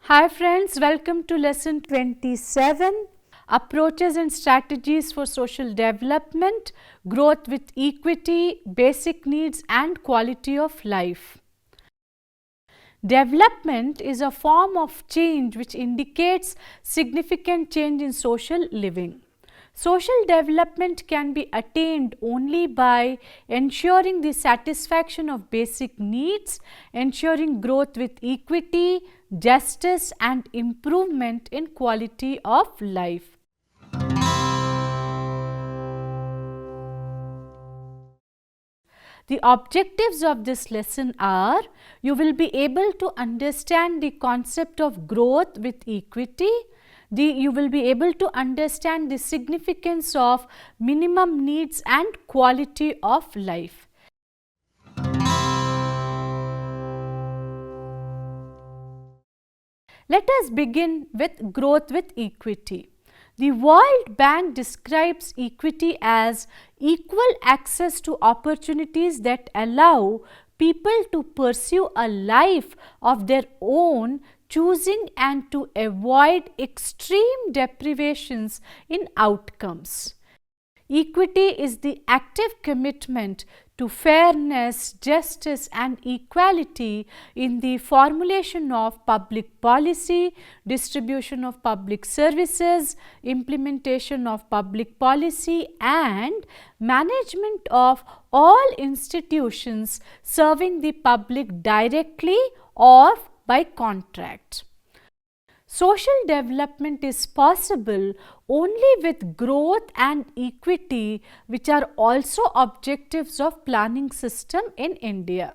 Hi friends, welcome to lesson 27, Approaches and Strategies for Social Development, Growth with Equity, Basic Needs and Quality of Life. Development is a form of change which indicates significant change in social living. Social development can be attained only by ensuring the satisfaction of basic needs, ensuring growth with equity, justice and improvement in quality of life. The objectives of this lesson are: you will be able to understand the concept of growth with equity, you will be able to understand the significance of minimum needs and quality of life. Let us begin with growth with equity. The World Bank describes equity as equal access to opportunities that allow people to pursue a life of their own choosing and to avoid extreme deprivations in outcomes. Equity is the active commitment to fairness, justice and equality in the formulation of public policy, distribution of public services, implementation of public policy and management of all institutions serving the public directly or by contract. Social development is possible only with growth and equity, which are also objectives of planning system in India.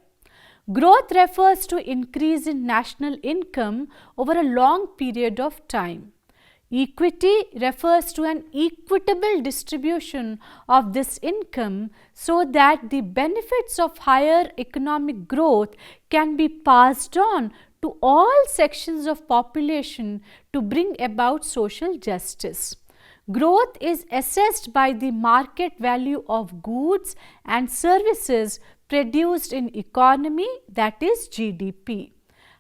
Growth refers to increase in national income over a long period of time. Equity refers to an equitable distribution of this income so that the benefits of higher economic growth can be passed on to all sections of population to bring about social justice. Growth is assessed by the market value of goods and services produced in economy, that is GDP.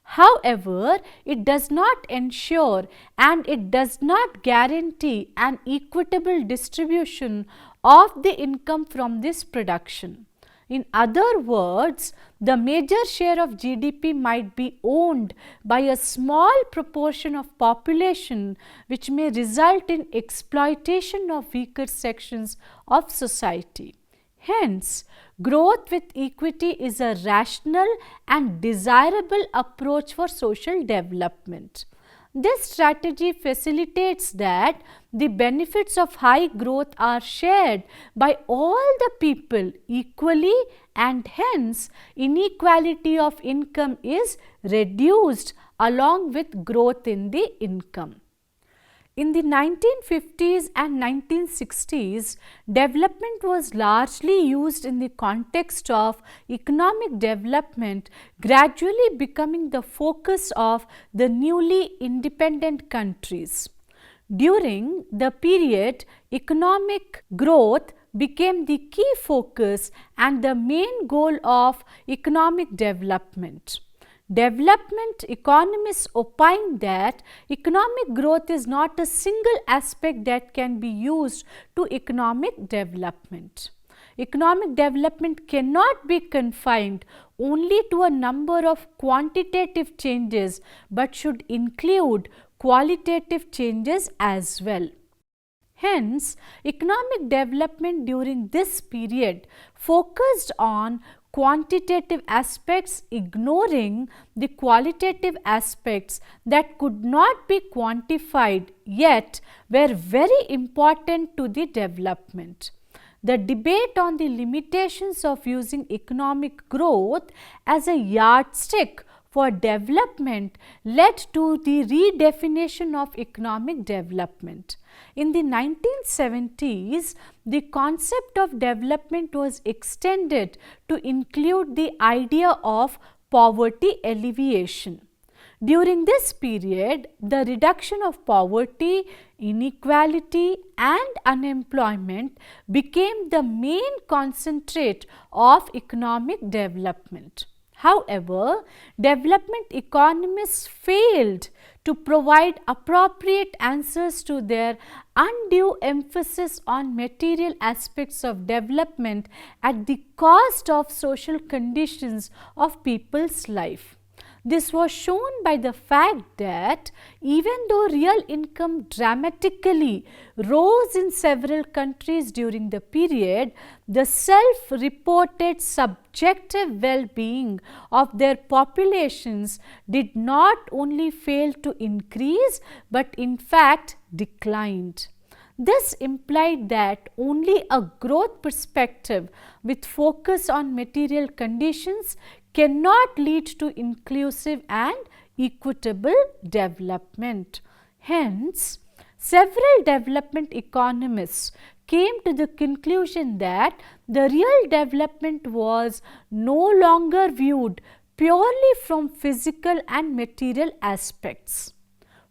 However, it does not ensure and it does not guarantee an equitable distribution of the income from this production. In other words, the major share of GDP might be owned by a small proportion of population, which may result in exploitation of weaker sections of society. Hence, growth with equity is a rational and desirable approach for social development. This strategy facilitates that the benefits of high growth are shared by all the people equally and hence inequality of income is reduced along with growth in the income. In the 1950s and 1960s, development was largely used in the context of economic development, gradually becoming the focus of the newly independent countries. During the period, economic growth became the key focus and the main goal of economic development. Development economists opine that economic growth is not a single aspect that can be used to economic development. Economic development cannot be confined only to a number of quantitative changes but should include qualitative changes as well. Hence, economic development during this period focused on quantitative aspects, ignoring the qualitative aspects that could not be quantified yet were very important to the development. The debate on the limitations of using economic growth as a yardstick for development led to the redefinition of economic development. In the 1970s, the concept of development was extended to include the idea of poverty alleviation. During this period, the reduction of poverty, inequality and unemployment became the main concentrate of economic development. However, development economists failed to provide appropriate answers to their undue emphasis on material aspects of development at the cost of social conditions of people's life. This was shown by the fact that even though real income dramatically rose in several countries during the period, the self-reported subjective well-being of their populations did not only fail to increase but in fact declined. This implied that only a growth perspective with focus on material conditions cannot lead to inclusive and equitable development. Hence, several development economists came to the conclusion that the real development was no longer viewed purely from physical and material aspects.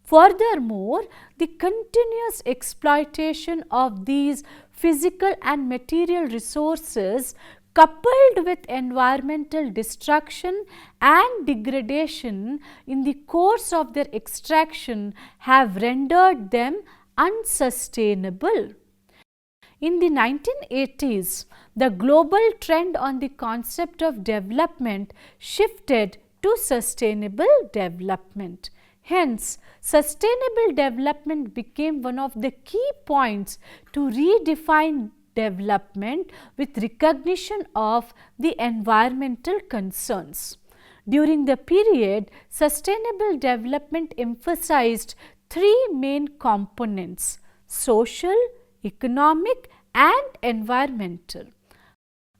Furthermore, the continuous exploitation of these physical and material resources coupled with environmental destruction and degradation in the course of their extraction have rendered them unsustainable. In the 1980s, the global trend on the concept of development shifted to sustainable development. Hence, sustainable development became one of the key points to redefine development with recognition of the environmental concerns. During the period, sustainable development emphasized three main components: social, economic and environmental.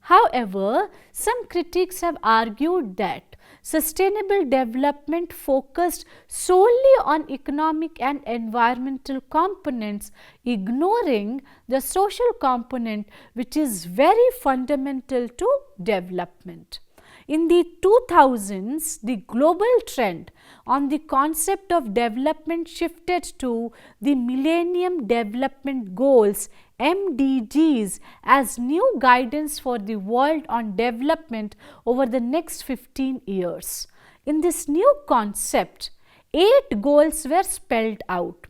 However, some critics have argued that sustainable development focused solely on economic and environmental components, ignoring the social component, which is very fundamental to development. In the 2000s, the global trend on the concept of development shifted to the Millennium Development Goals (MDGs) as new guidance for the world on development over the next 15 years. In this new concept, 8 goals were spelled out.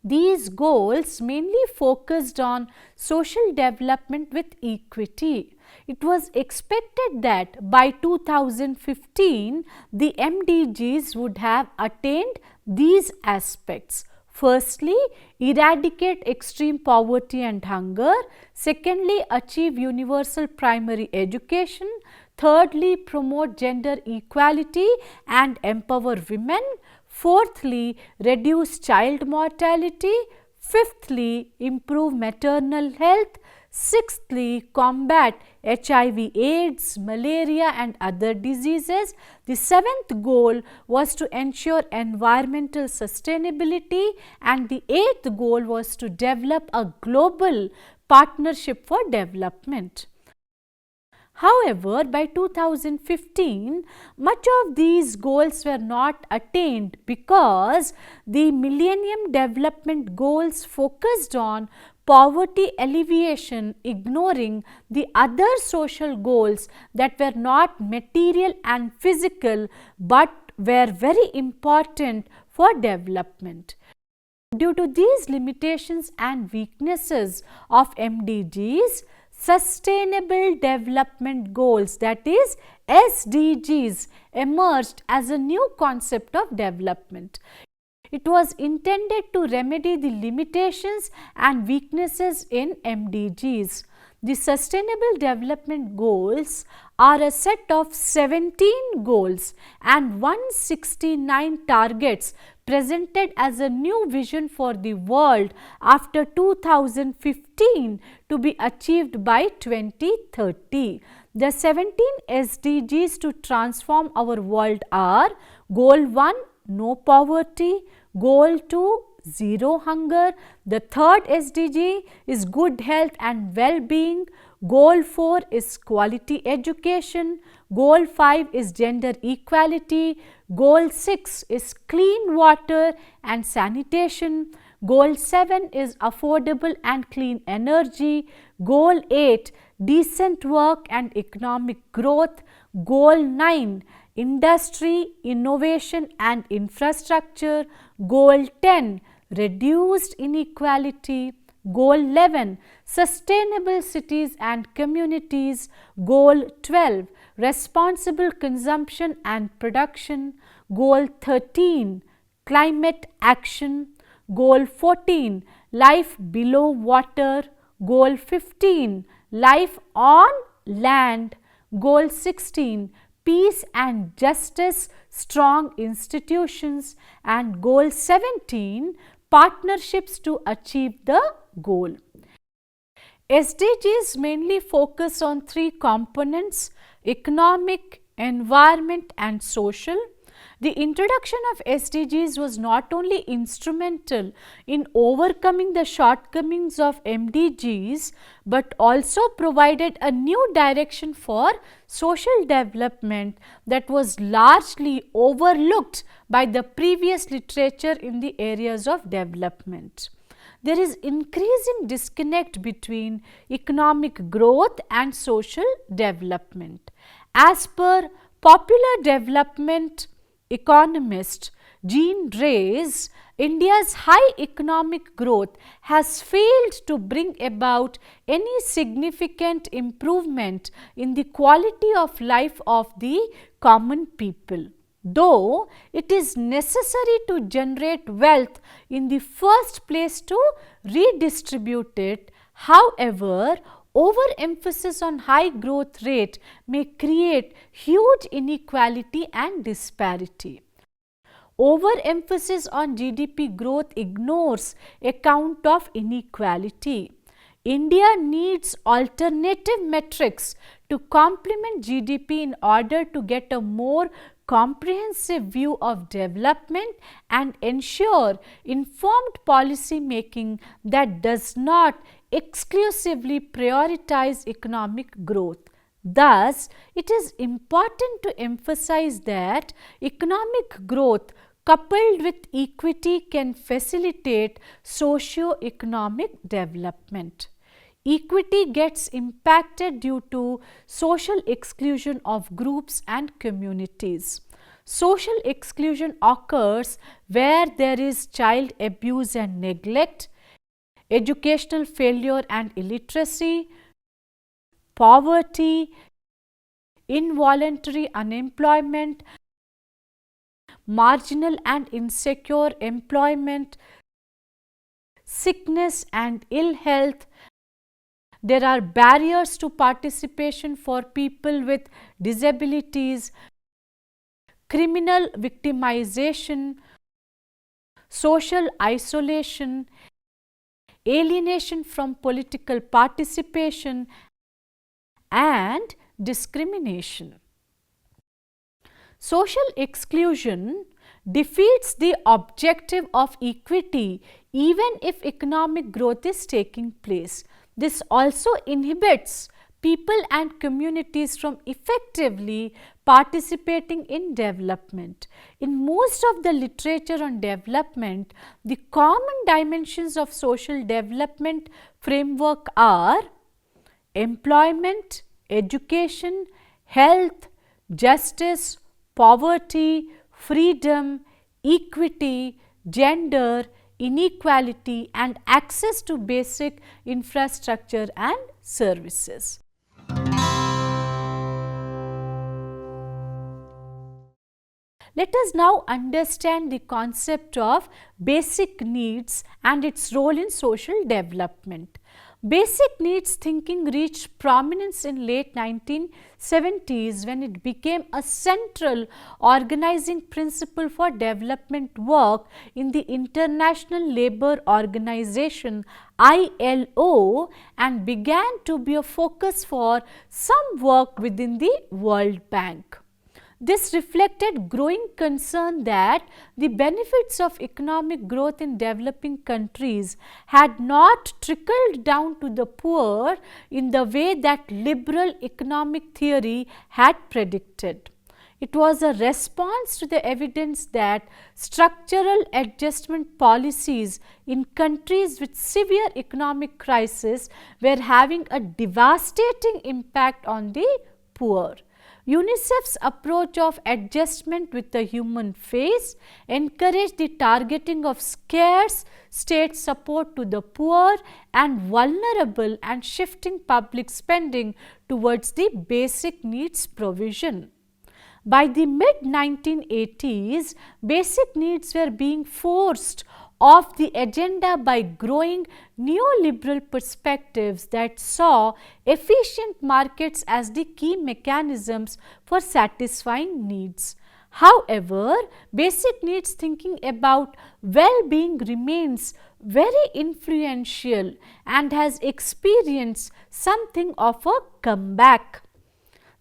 These goals mainly focused on social development with equity. It was expected that by 2015, the MDGs would have attained these aspects. Firstly, eradicate extreme poverty and hunger. Secondly, achieve universal primary education. Thirdly, promote gender equality and empower women. Fourthly, reduce child mortality. Fifthly, improve maternal health. Sixthly, combat HIV, AIDS, malaria and other diseases. The seventh goal was to ensure environmental sustainability, and the eighth goal was to develop a global partnership for development. However, by 2015, much of these goals were not attained because the Millennium Development Goals focused on poverty alleviation, ignoring the other social goals that were not material and physical but were very important for development. Due to these limitations and weaknesses of MDGs, Sustainable Development Goals, that is SDGs, emerged as a new concept of development. It was intended to remedy the limitations and weaknesses in MDGs. The Sustainable Development Goals are a set of 17 goals and 169 targets presented as a new vision for the world after 2015 to be achieved by 2030. The 17 SDGs to transform our world are: Goal 1, no poverty; Goal 2, zero hunger; the third SDG is good health and well-being; Goal 4 is quality education; Goal 5 is gender equality; Goal 6 is clean water and sanitation; Goal 7 is affordable and clean energy; Goal 8, decent work and economic growth; Goal 9, industry, innovation and infrastructure. Goal 10, reduced inequality. Goal 11, sustainable cities and communities. Goal 12, responsible consumption and production. Goal 13, climate action. Goal 14, life below water. Goal 15, life on land. Goal 16, peace and justice, strong institutions. And goal 17, partnerships to achieve the goal. SDGs mainly focus on three components: economic, environment and social. The introduction of SDGs was not only instrumental in overcoming the shortcomings of MDGs, but also provided a new direction for social development that was largely overlooked by the previous literature in the areas of development. There is increasing disconnect between economic growth and social development. As per popular development economist Jean Drèze, India's high economic growth has failed to bring about any significant improvement in the quality of life of the common people. Though it is necessary to generate wealth in the first place to redistribute it, however, overemphasis on high growth rate may create huge inequality and disparity. Overemphasis on GDP growth ignores account of inequality. India needs alternative metrics to complement GDP in order to get a more comprehensive view of development and ensure informed policy making that does not exclusively prioritize economic growth. Thus, it is important to emphasize that economic growth coupled with equity can facilitate socio-economic development. Equity gets impacted due to social exclusion of groups and communities. Social exclusion occurs where there is child abuse and neglect, educational failure and illiteracy, poverty, involuntary unemployment, marginal and insecure employment, sickness and ill health. There are barriers to participation for people with disabilities, criminal victimization, social isolation, alienation from political participation, and discrimination. Social exclusion defeats the objective of equity even if economic growth is taking place. This also inhibits people and communities from effectively participating in development. In most of the literature on development, the common dimensions of social development framework are employment, education, health, justice, poverty, freedom, equity, gender, inequality and access to basic infrastructure and services. Let us now understand the concept of basic needs and its role in social development. Basic needs thinking reached prominence in late 1970s when it became a central organizing principle for development work in the International Labour Organization ILO and began to be a focus for some work within the World Bank. This reflected growing concern that the benefits of economic growth in developing countries had not trickled down to the poor in the way that liberal economic theory had predicted. It was a response to the evidence that structural adjustment policies in countries with severe economic crisis were having a devastating impact on the poor. UNICEF's approach of adjustment with the human face encouraged the targeting of scarce state support to the poor and vulnerable and shifting public spending towards the basic needs provision. By the mid-1980s, basic needs were being forced off the agenda by growing neoliberal perspectives that saw efficient markets as the key mechanisms for satisfying needs. However, basic needs thinking about well-being remains very influential and has experienced something of a comeback.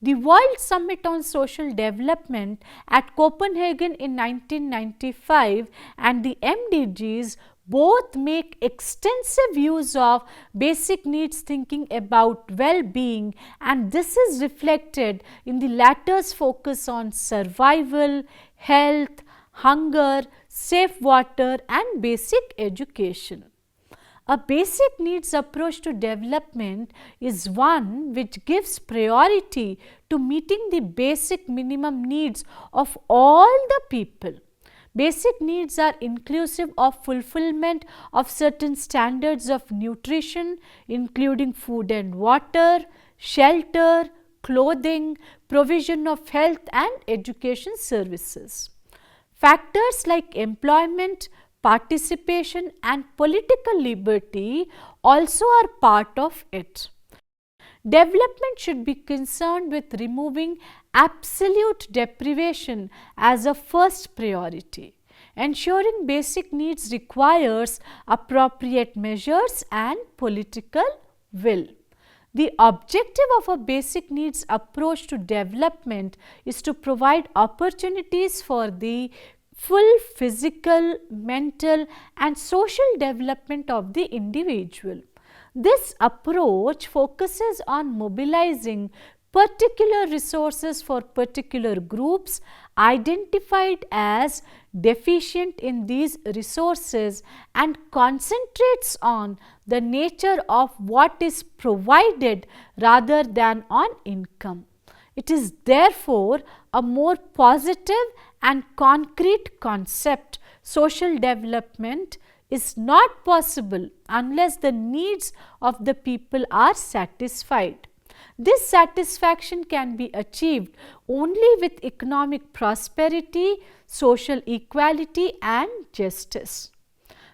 The World Summit on Social Development at Copenhagen in 1995 and the MDGs both make extensive use of basic needs thinking about well-being, and this is reflected in the latter's focus on survival, health, hunger, safe water and basic education. A basic needs approach to development is one which gives priority to meeting the basic minimum needs of all the people. Basic needs are inclusive of fulfillment of certain standards of nutrition, including food and water, shelter, clothing, provision of health and education services. Factors like employment, participation and political liberty also are part of it. Development should be concerned with removing absolute deprivation as a first priority. Ensuring basic needs requires appropriate measures and political will. The objective of a basic needs approach to development is to provide opportunities for the full physical, mental and social development of the individual. This approach focuses on mobilizing particular resources for particular groups identified as deficient in these resources and concentrates on the nature of what is provided rather than on income. It is therefore a more positive and concrete concept. Social development is not possible unless the needs of the people are satisfied. This satisfaction can be achieved only with economic prosperity, social equality and justice.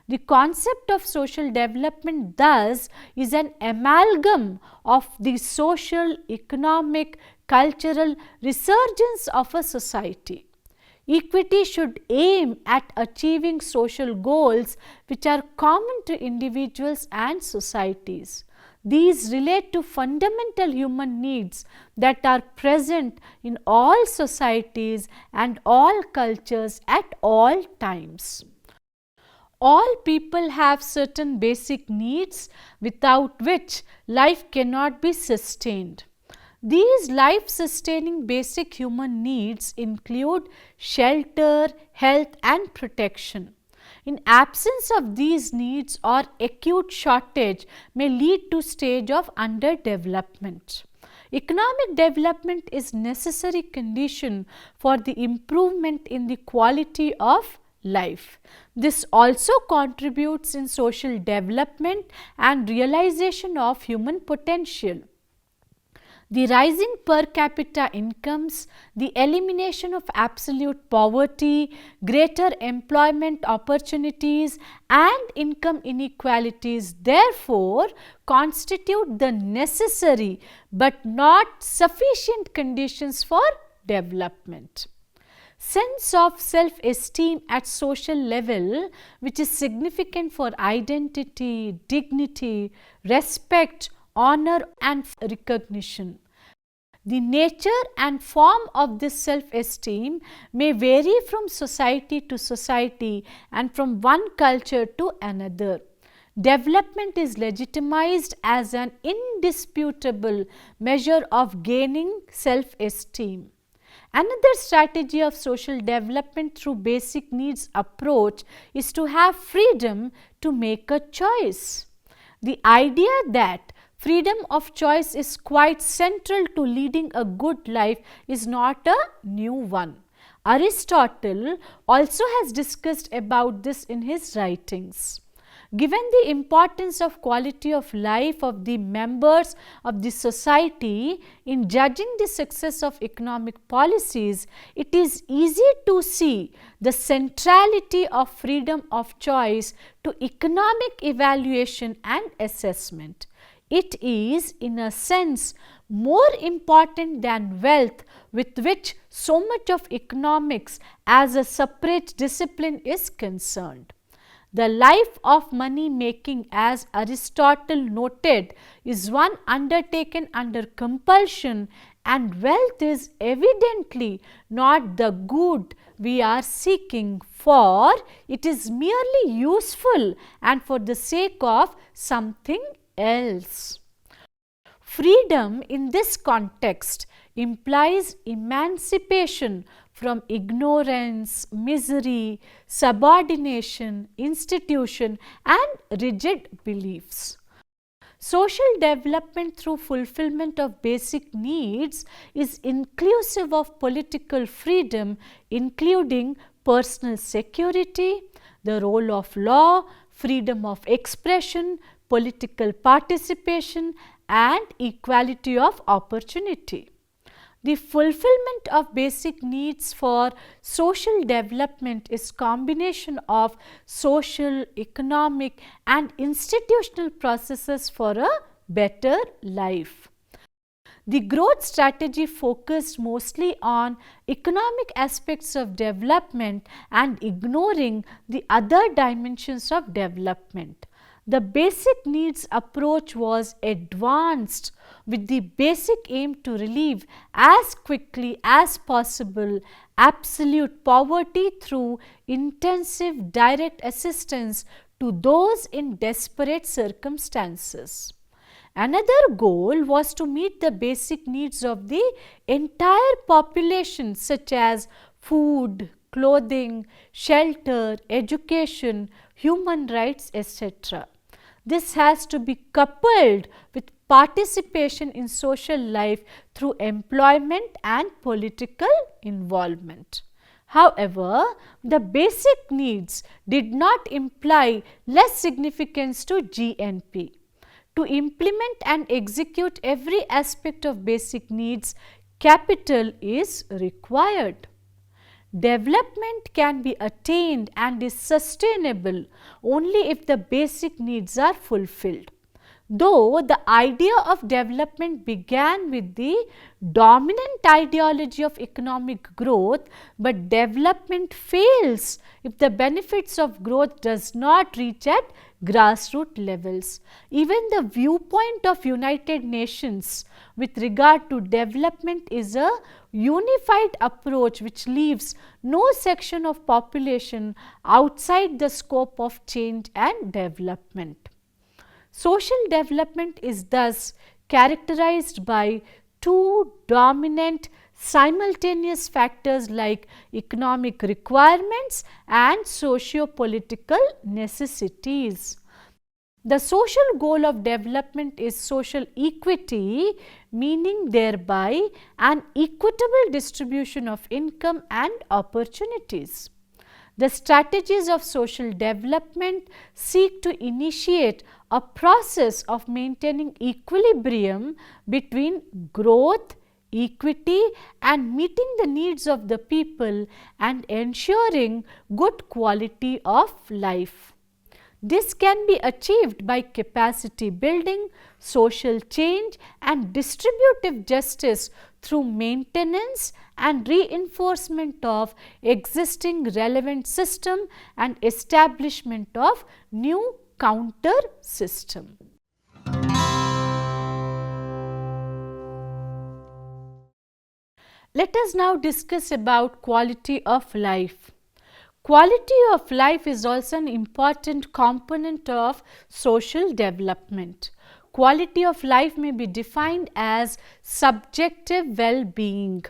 The concept of social development thus is an amalgam of the social, economic, cultural resurgence of a society. Equity should aim at achieving social goals which are common to individuals and societies. These relate to fundamental human needs that are present in all societies and all cultures at all times. All people have certain basic needs without which life cannot be sustained. These life-sustaining basic human needs include shelter, health and protection. In absence of these needs or acute shortage may lead to stage of underdevelopment. Economic development is necessary condition for the improvement in the quality of life. This also contributes in social development and realization of human potential. The rising per capita incomes, the elimination of absolute poverty, greater employment opportunities and income inequalities therefore constitute the necessary but not sufficient conditions for development. Sense of self-esteem at social level, which is significant for identity, dignity, respect, honor and recognition. The nature and form of this self-esteem may vary from society to society and from one culture to another. Development is legitimized as an indisputable measure of gaining self-esteem. Another strategy of social development through basic needs approach is to have freedom to make a choice. The idea that freedom of choice is quite central to leading a good life is not a new one. Aristotle also has discussed about this in his writings. Given the importance of quality of life of the members of the society in judging the success of economic policies, it is easy to see the centrality of freedom of choice to economic evaluation and assessment. It is, in a sense, more important than wealth, with which so much of economics as a separate discipline is concerned. The life of money making, as Aristotle noted, is one undertaken under compulsion, and wealth is evidently not the good we are seeking, for it is merely useful and for the sake of something else. Freedom in this context implies emancipation from ignorance, misery, subordination, institution and rigid beliefs. Social development through fulfillment of basic needs is inclusive of political freedom, including personal security, the role of law, freedom of expression, political participation and equality of opportunity. The fulfillment of basic needs for social development is combination of social, economic and institutional processes for a better life. The growth strategy focused mostly on economic aspects of development and ignoring the other dimensions of development. The basic needs approach was advanced with the basic aim to relieve as quickly as possible absolute poverty through intensive direct assistance to those in desperate circumstances. Another goal was to meet the basic needs of the entire population, such as food, clothing, shelter, education, human rights, etc. This has to be coupled with participation in social life through employment and political involvement. However, the basic needs did not imply less significance to GNP. To implement and execute every aspect of basic needs, capital is required. Development can be attained and is sustainable only if the basic needs are fulfilled. Though the idea of development began with the dominant ideology of economic growth, but development fails if the benefits of growth does not reach at grassroots levels. Even the viewpoint of United Nations with regard to development is a unified approach which leaves no section of population outside the scope of change and development. Social development is thus characterized by two dominant simultaneous factors like economic requirements and socio-political necessities. The social goal of development is social equity, meaning thereby an equitable distribution of income and opportunities. The strategies of social development seek to initiate a process of maintaining equilibrium between growth, equity and meeting the needs of the people and ensuring good quality of life. This can be achieved by capacity building, social change and distributive justice through maintenance and reinforcement of existing relevant system and establishment of new counter system. Let us now discuss about quality of life. Quality of life is also an important component of social development. Quality of life may be defined as subjective well-being.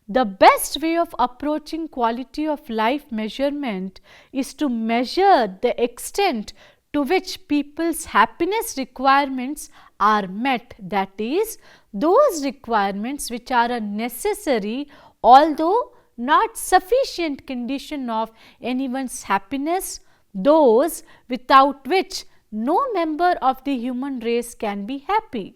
The best way of approaching quality of life measurement is to measure the extent to which people's happiness requirements are met, that is, those requirements which are a necessary although not sufficient condition of anyone's happiness, those without which no member of the human race can be happy.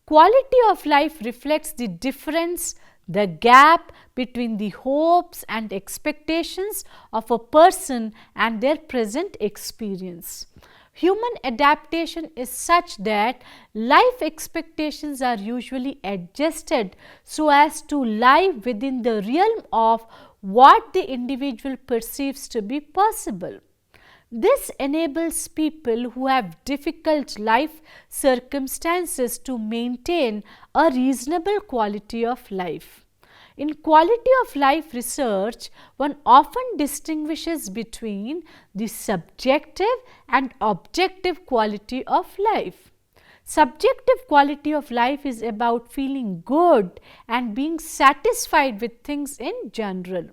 Quality of life reflects the difference, the gap between the hopes and expectations of a person and their present experience. Human adaptation is such that life expectations are usually adjusted so as to lie within the realm of what the individual perceives to be possible. This enables people who have difficult life circumstances to maintain a reasonable quality of life. In quality of life research, one often distinguishes between the subjective and objective quality of life. Subjective quality of life is about feeling good and being satisfied with things in general.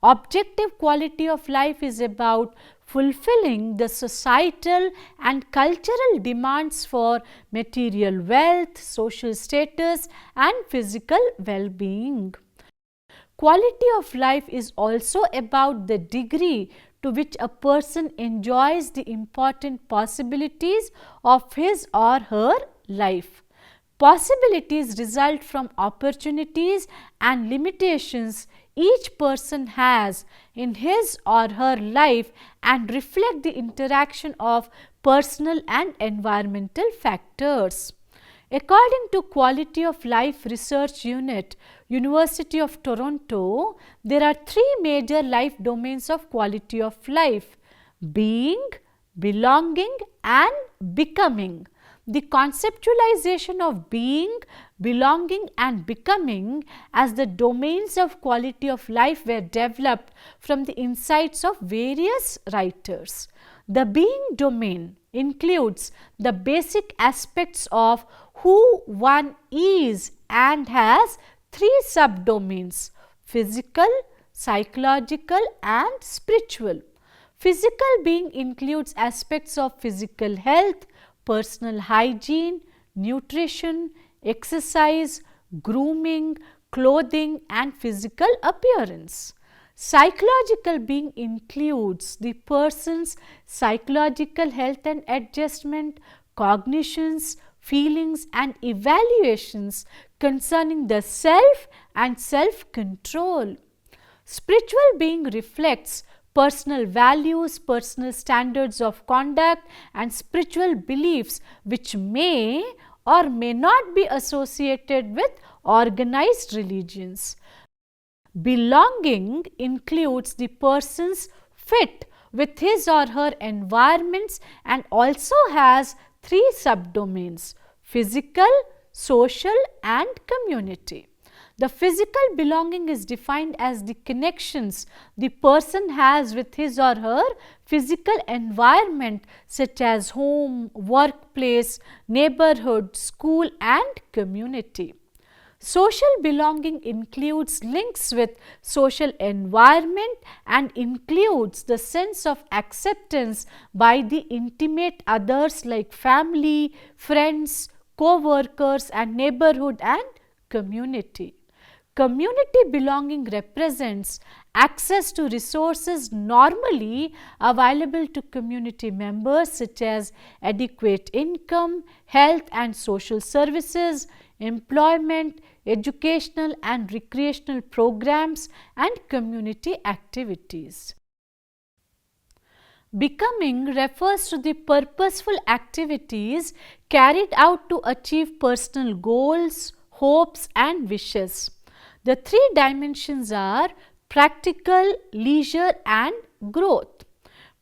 Objective quality of life is about fulfilling the societal and cultural demands for material wealth, social status and physical well-being. Quality of life is also about the degree to which a person enjoys the important possibilities of his or her life. Possibilities result from opportunities and limitations each person has in his or her life and reflect the interaction of personal and environmental factors. According to Quality of Life Research Unit, University of Toronto, there are three major life domains of quality of life: being, belonging and becoming. The conceptualization of being, belonging and becoming as the domains of quality of life were developed from the insights of various writers. The being domain includes the basic aspects of who one is and has three subdomains: physical, psychological and spiritual. Physical being includes aspects of physical health, personal hygiene, nutrition, exercise, grooming, clothing and physical appearance. Psychological being includes the person's psychological health and adjustment, cognitions, feelings and evaluations concerning the self and self-control. Spiritual being reflects personal values, personal standards of conduct and spiritual beliefs which may or may not be associated with organized religions. Belonging includes the person's fit with his or her environments and also has three subdomains: physical, social and community. The physical belonging is defined as the connections the person has with his or her physical environment such as home, workplace, neighborhood, school and community. Social belonging includes links with social environment and includes the sense of acceptance by the intimate others like family, friends, co-workers and neighborhood and community. Community belonging represents access to resources normally available to community members such as adequate income, health and social services, employment, educational and recreational programs and community activities. Becoming refers to the purposeful activities carried out to achieve personal goals, hopes and wishes. The three dimensions are practical, leisure and growth.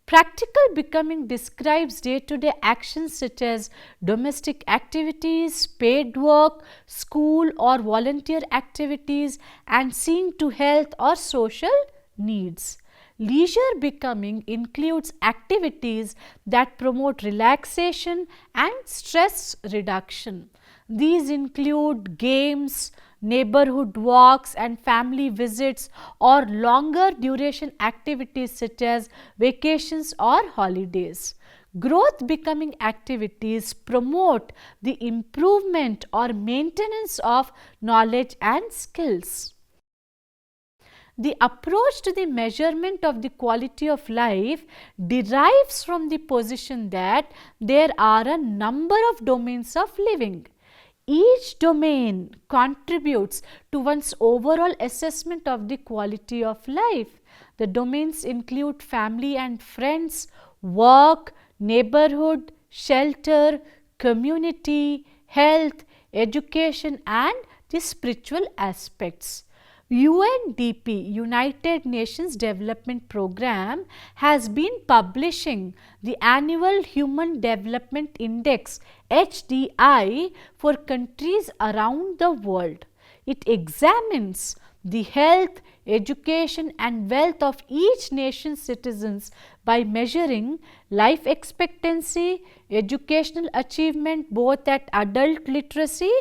Practical becoming describes day-to-day actions such as domestic activities, paid work, school or volunteer activities and seeing to health or social needs. Leisure becoming includes activities that promote relaxation and stress reduction. These include games, neighborhood walks and family visits or longer duration activities such as vacations or holidays. Growth becoming activities promote the improvement or maintenance of knowledge and skills. The approach to the measurement of the quality of life derives from the position that there are a number of domains of living. Each domain contributes to one's overall assessment of the quality of life. The domains include family and friends, work, neighborhood, shelter, community, health, education, and the spiritual aspects. UNDP, United Nations Development Programme, has been publishing the annual Human Development Index HDI for countries around the world. It examines the health, education and wealth of each nation's citizens by measuring life expectancy, educational achievement both at adult literacy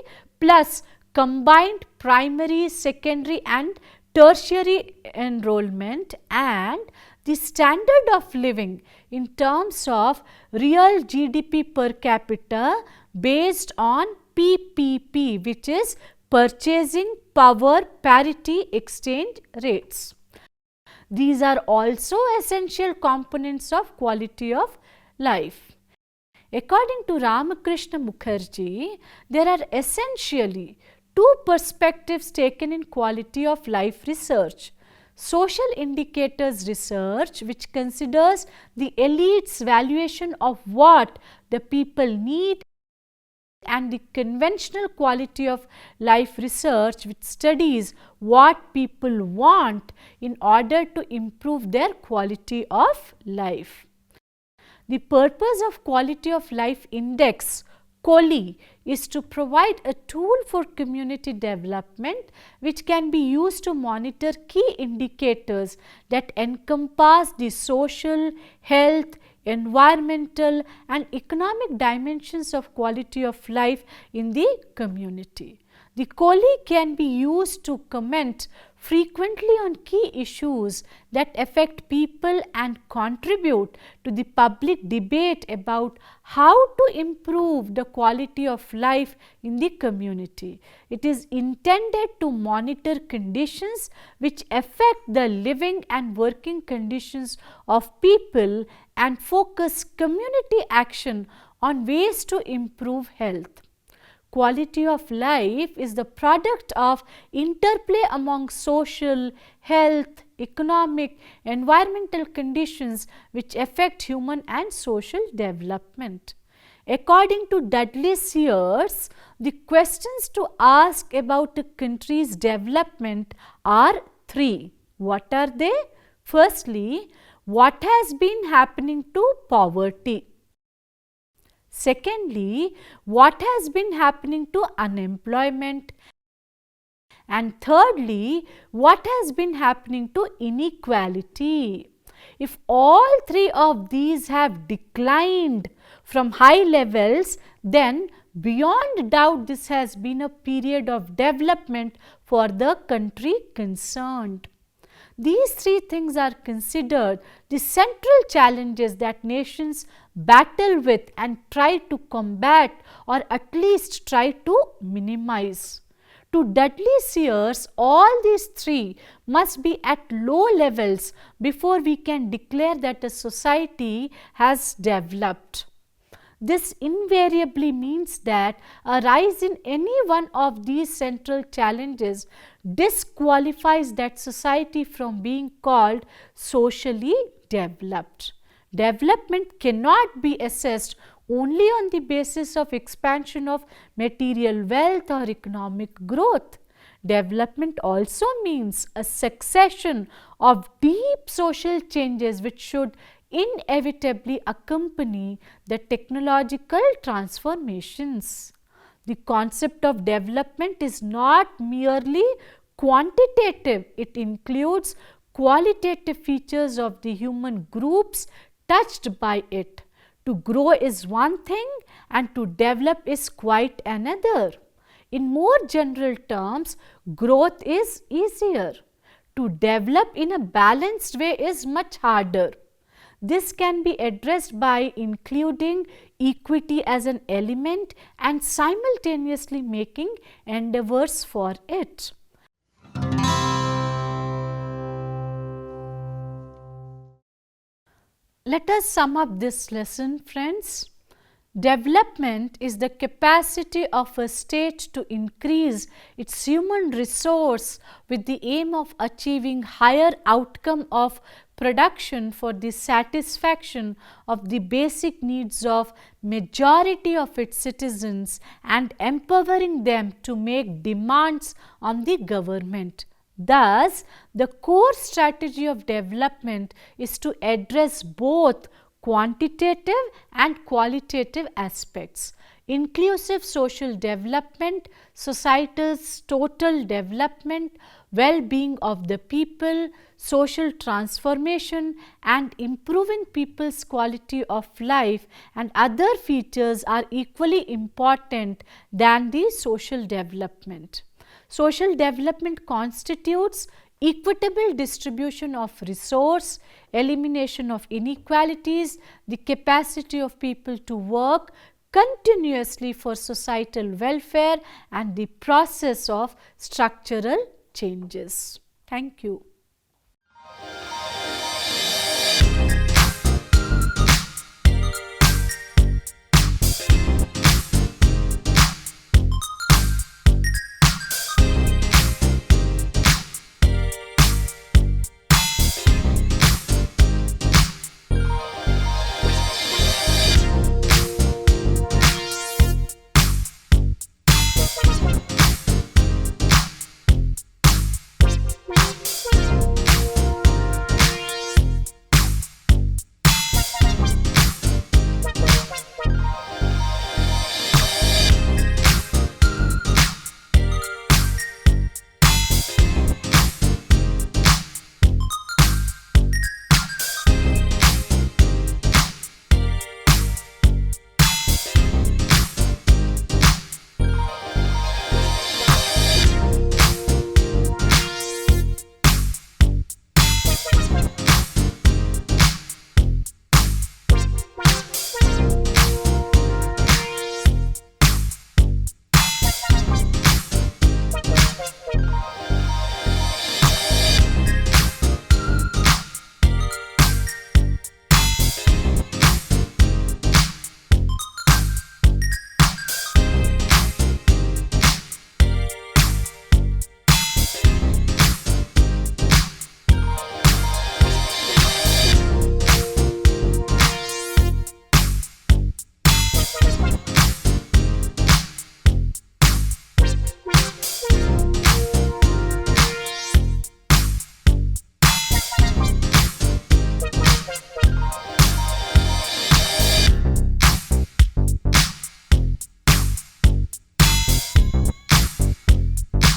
plus combined primary, secondary and tertiary enrollment, and the standard of living in terms of real GDP per capita based on PPP, which is Purchasing Power Parity Exchange Rates. These are also essential components of quality of life. According to Ramakrishna Mukherjee, there are essentially two perspectives taken in quality of life research. Social indicators research, which considers the elite's valuation of what the people need, and the conventional quality of life research, which studies what people want in order to improve their quality of life. The purpose of Quality of Life Index QOLI is to provide a tool for community development which can be used to monitor key indicators that encompass the social, health, environmental and economic dimensions of quality of life in the community. The QOLI can be used to comment frequently on key issues that affect people and contribute to the public debate about how to improve the quality of life in the community. It is intended to monitor conditions which affect the living and working conditions of people and focus community action on ways to improve health. Quality of life is the product of interplay among social, health, economic, environmental conditions which affect human and social development. According to Dudley Sears, the questions to ask about a country's development are three. What are they? Firstly, what has been happening to poverty? Secondly, what has been happening to unemployment? And thirdly, what has been happening to inequality? If all three of these have declined from high levels, then beyond doubt this has been a period of development for the country concerned. These three things are considered the central challenges that nations battle with and try to combat, or at least try to minimize. To Dudley Sears, all these three must be at low levels before we can declare that a society has developed. This invariably means that a rise in any one of these central challenges disqualifies that society from being called socially developed. Development cannot be assessed only on the basis of expansion of material wealth or economic growth. Development also means a succession of deep social changes which should inevitably accompany the technological transformations. The concept of development is not merely quantitative, it includes qualitative features of the human groups touched by it. To grow is one thing and to develop is quite another. In more general terms, growth is easier. To develop in a balanced way is much harder. This can be addressed by including equity as an element and simultaneously making endeavors for it. Let us sum up this lesson, friends. Development is the capacity of a state to increase its human resource with the aim of achieving higher outcome of production for the satisfaction of the basic needs of majority of its citizens and empowering them to make demands on the government. Thus, the core strategy of development is to address both quantitative and qualitative aspects. Inclusive social development, society's total development, well-being of the people, social transformation and improving people's quality of life and other features are equally important than the social development. Social development constitutes equitable distribution of resource, elimination of inequalities, the capacity of people to work continuously for societal welfare and the process of structural changes. Thank you.